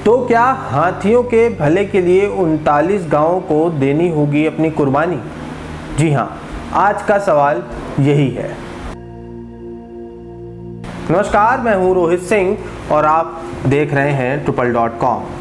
तो क्या हाथियों के भले के लिए 39 गांवों को देनी होगी अपनी कुर्बानी? जी हां, आज का सवाल यही है। नमस्कार, मैं हूं रोहित सिंह और आप देख रहे हैं TRIPL.com।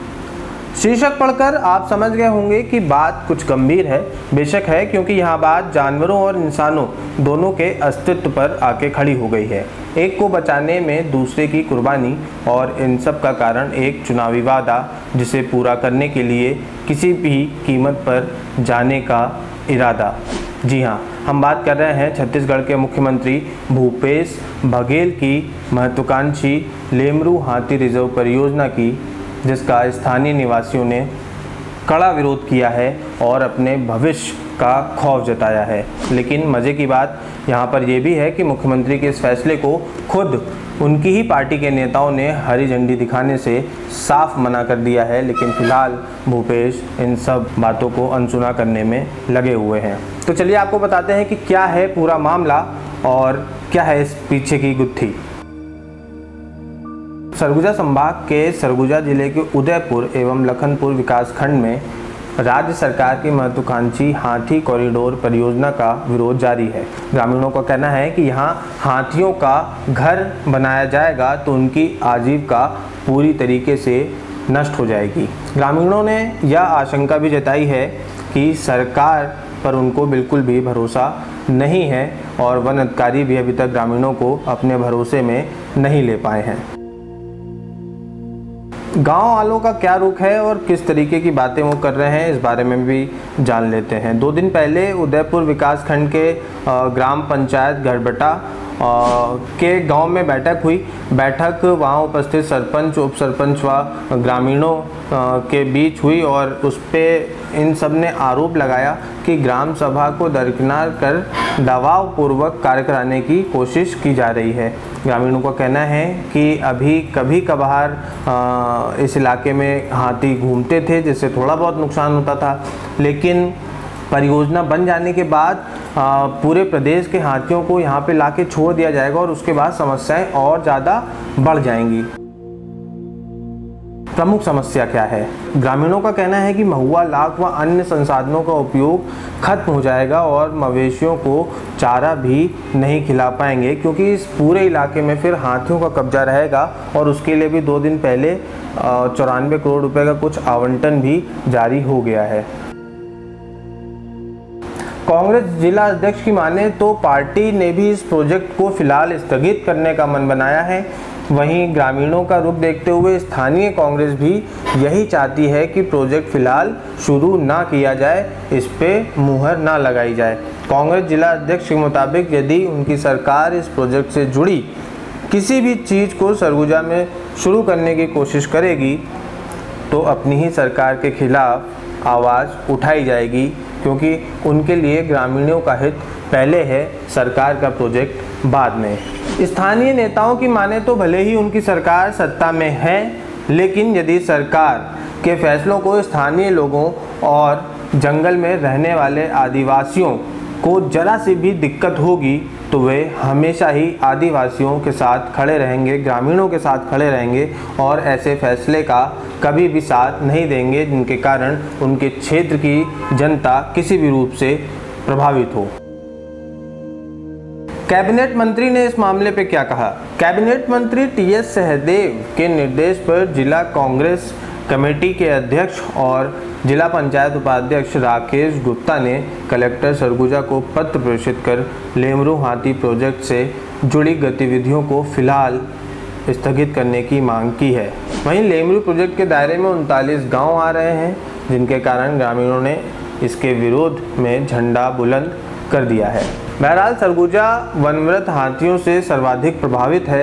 शीर्षक पढ़कर आप समझ गए होंगे कि बात कुछ गंभीर है। बेशक है, क्योंकि यहाँ बात जानवरों और इंसानों दोनों के अस्तित्व पर आके खड़ी हो गई है। एक को बचाने में दूसरे की कुर्बानी, और इन सब का कारण एक चुनावी वादा जिसे पूरा करने के लिए किसी भी कीमत पर जाने का इरादा। जी हाँ, हम बात कर रहे हैं छत्तीसगढ़ के मुख्यमंत्री भूपेश बघेल की महत्वाकांक्षी लेमरू हाथी रिजर्व परियोजना की, जिसका स्थानीय निवासियों ने कड़ा विरोध किया है और अपने भविष्य का खौफ जताया है। लेकिन मज़े की बात यहाँ पर यह भी है कि मुख्यमंत्री के इस फैसले को खुद उनकी ही पार्टी के नेताओं ने हरी झंडी दिखाने से साफ मना कर दिया है। लेकिन फिलहाल भूपेश इन सब बातों को अनसुना करने में लगे हुए हैं। तो चलिए आपको बताते हैं कि क्या है पूरा मामला और क्या है इस पीछे की गुत्थी। सरगुजा संभाग के सरगुजा जिले के उदयपुर एवं लखनपुर विकासखंड में राज्य सरकार की महत्वाकांक्षी हाथी कॉरिडोर परियोजना का विरोध जारी है। ग्रामीणों का कहना है कि यहाँ हाथियों का घर बनाया जाएगा तो उनकी आजीविका पूरी तरीके से नष्ट हो जाएगी। ग्रामीणों ने यह आशंका भी जताई है कि सरकार पर उनको बिल्कुल भी भरोसा नहीं है और वन अधिकारी भी अभी तक ग्रामीणों को अपने भरोसे में नहीं ले पाए हैं। गांव वालों का क्या रुख है और किस तरीके की बातें वो कर रहे हैं, इस बारे में भी जान लेते हैं। 2 दिन पहले उदयपुर विकासखंड के ग्राम पंचायत गढ़बटा के गांव में बैठक हुई। बैठक वहां उपस्थित सरपंच, उप सरपंच व ग्रामीणों के बीच हुई और उस पे इन सब ने आरोप लगाया कि ग्राम सभा को दरकिनार कर दबाव पूर्वक कार्य कराने की कोशिश की जा रही है। ग्रामीणों का कहना है कि अभी कभी कभार इस इलाके में हाथी घूमते थे, जिससे थोड़ा बहुत नुकसान होता था, लेकिन परियोजना बन जाने के बाद पूरे प्रदेश के हाथियों को यहाँ पे लाके छोड़ दिया जाएगा और उसके बाद समस्याएं और ज़्यादा बढ़ जाएंगी। प्रमुख समस्या क्या है? ग्रामीणों का कहना है कि महुआ, लाख व अन्य संसाधनों का उपयोग खत्म हो जाएगा और मवेशियों को चारा भी नहीं खिला पाएंगे, क्योंकि इस पूरे इलाके में फिर हाथियों का कब्जा रहेगा। और उसके लिए भी 2 दिन पहले 94 करोड़ रुपए का कुछ आवंटन भी जारी हो गया है। कांग्रेस जिला अध्यक्ष की माने तो पार्टी ने भी इस प्रोजेक्ट को फिलहाल स्थगित करने का मन बनाया है। वहीं ग्रामीणों का रुख देखते हुए स्थानीय कांग्रेस भी यही चाहती है कि प्रोजेक्ट फिलहाल शुरू ना किया जाए, इस पे मुहर ना लगाई जाए। कांग्रेस जिला अध्यक्ष के मुताबिक यदि उनकी सरकार इस प्रोजेक्ट से जुड़ी किसी भी चीज़ को सरगुजा में शुरू करने की कोशिश करेगी तो अपनी ही सरकार के खिलाफ आवाज़ उठाई जाएगी, क्योंकि उनके लिए ग्रामीणों का हित पहले है, सरकार का प्रोजेक्ट बाद में। स्थानीय नेताओं की माने तो भले ही उनकी सरकार सत्ता में है, लेकिन यदि सरकार के फैसलों को स्थानीय लोगों और जंगल में रहने वाले आदिवासियों को जरा सी भी दिक्कत होगी तो वे हमेशा ही आदिवासियों के साथ खड़े रहेंगे, ग्रामीणों के साथ खड़े रहेंगे और ऐसे फैसले का कभी भी साथ नहीं देंगे जिनके कारण उनके क्षेत्र की जनता किसी भी रूप से प्रभावित हो। कैबिनेट मंत्री ने इस मामले पे क्या कहा? कैबिनेट मंत्री TS सहदेव के निर्देश पर जिला कांग्रेस कमेटी के अध्यक्ष और जिला पंचायत उपाध्यक्ष राकेश गुप्ता ने कलेक्टर सरगुजा को पत्र प्रेषित कर लेमरू हाथी प्रोजेक्ट से जुड़ी गतिविधियों को फिलहाल स्थगित करने की मांग की है। वहीं लेमरू प्रोजेक्ट के दायरे में 39 गांव आ रहे हैं, जिनके कारण ग्रामीणों ने इसके विरोध में झंडा बुलंद कर दिया है। बहरहाल सरगुजा वनव्रत हाथियों से सर्वाधिक प्रभावित है।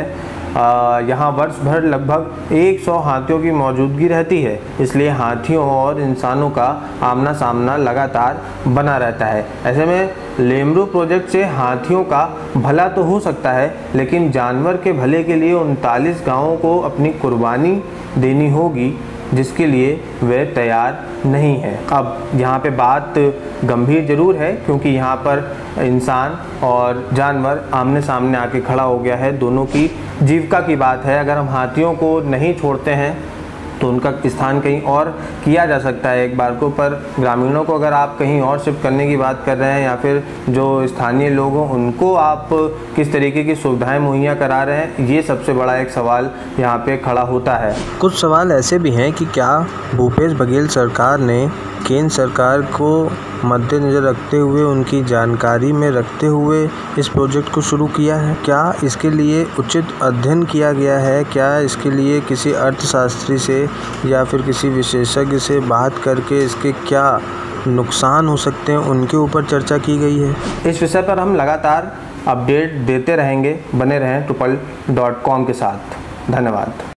यहाँ वर्ष भर लगभग 100 हाथियों की मौजूदगी रहती है, इसलिए हाथियों और इंसानों का आमना सामना लगातार बना रहता है। ऐसे में लेमरू प्रोजेक्ट से हाथियों का भला तो हो सकता है, लेकिन जानवर के भले के लिए 39 गांवों को अपनी कुर्बानी देनी होगी, जिसके लिए वे तैयार नहीं हैं। अब यहाँ पे बात गंभीर जरूर है, क्योंकि यहाँ पर इंसान और जानवर आमने सामने आके खड़ा हो गया है। दोनों की जीविका की बात है। अगर हम हाथियों को नहीं छोड़ते हैं तो उनका स्थान कहीं और किया जा सकता है एक बार को। पर ग्रामीणों को अगर आप कहीं और शिफ्ट करने की बात कर रहे हैं या फिर जो स्थानीय लोग हों उनको आप किस तरीके की सुविधाएं मुहैया करा रहे हैं, ये सबसे बड़ा एक सवाल यहाँ पे खड़ा होता है। कुछ सवाल ऐसे भी हैं कि क्या भूपेश बघेल सरकार ने केंद्र सरकार को मद्देनज़र रखते हुए, उनकी जानकारी में रखते हुए इस प्रोजेक्ट को शुरू किया है? क्या इसके लिए उचित अध्ययन किया गया है? क्या इसके लिए किसी अर्थशास्त्री से या फिर किसी विशेषज्ञ से बात करके इसके क्या नुकसान हो सकते हैं उनके ऊपर चर्चा की गई है? इस विषय पर हम लगातार अपडेट देते रहेंगे। बने रहें TUPAL.com के साथ। धन्यवाद।